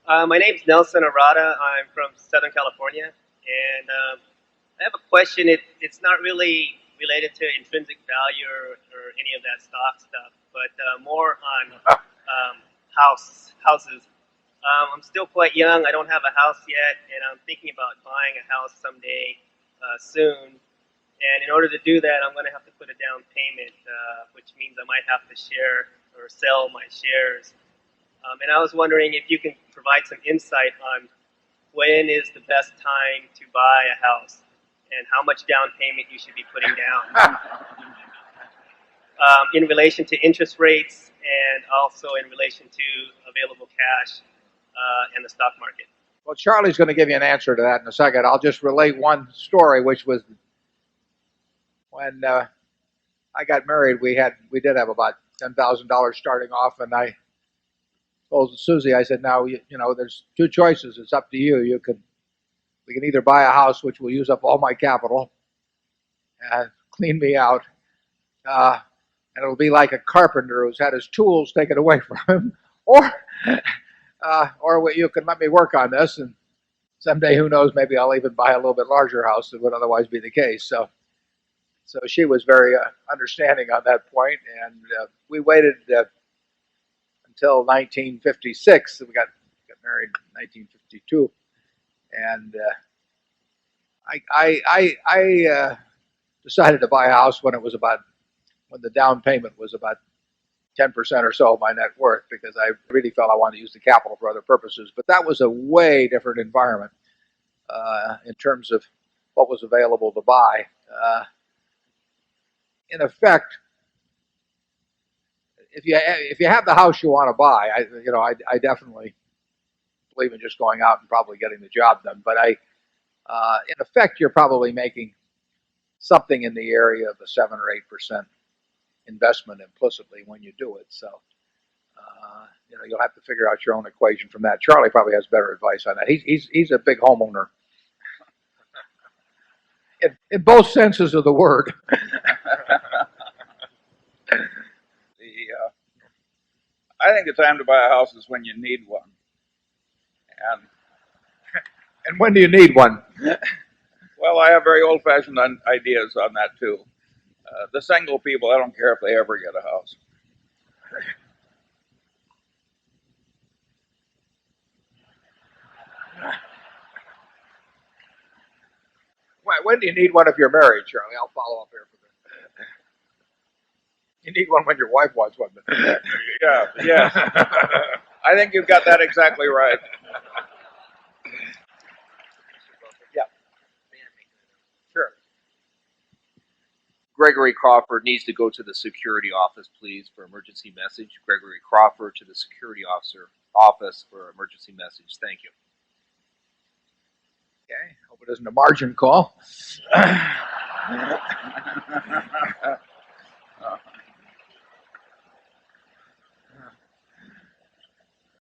My name's Nelson Arata. I'm from Southern California, and I have a question. It's not really related to intrinsic value or any of that stock stuff, but more on houses. I'm still quite young. I don't have a house yet, and I'm thinking about buying a house someday soon. And in order to do that, I'm going to have to put a down payment, which means I might have to share or sell my shares. And I was wondering if you can provide some insight on when is the best time to buy a house and how much down payment you should be putting down in relation to interest rates and also in relation to available cash and the stock market. Well, Charlie's going to give you an answer to that in a second. I'll just relate one story, which was when I got married. We did have about $10,000 starting off, and I told Susie, I said, now you know there's two choices. It's up to you. We can either buy a house which will use up all my capital and clean me out, and it'll be like a carpenter who's had his tools taken away from him, or you can let me work on this, and someday, who knows, maybe I'll even buy a little bit larger house than would otherwise be the case. So she was very understanding on that point, and we waited until 1956. We got married in 1952, and I decided to buy a house when the down payment was about 10% or so of my net worth, because I really felt I wanted to use the capital for other purposes. But that was a way different environment in terms of what was available to buy. In effect, if you have the house you want to buy, I definitely believe in just going out and probably getting the job done. But in effect, you're probably making something in the area of a 7 or 8% investment implicitly when you do it. So you'll have to figure out your own equation from that. Charlie probably has better advice on that. He's a big homeowner in both senses of the word. I think the time to buy a house is when you need one. And when do you need one? Well, I have very old-fashioned ideas on that too. The single people, I don't care if they ever get a house. When do you need one if you're married, Charlie? I'll follow up here for this. You need one when your wife wants one. Yes. I think you've got that exactly right. Yeah. Sure. Gregory Crawford needs to go to the security office, please, for emergency message. Gregory Crawford to the security office for emergency message. Thank you. Okay. Hope it isn't a margin call.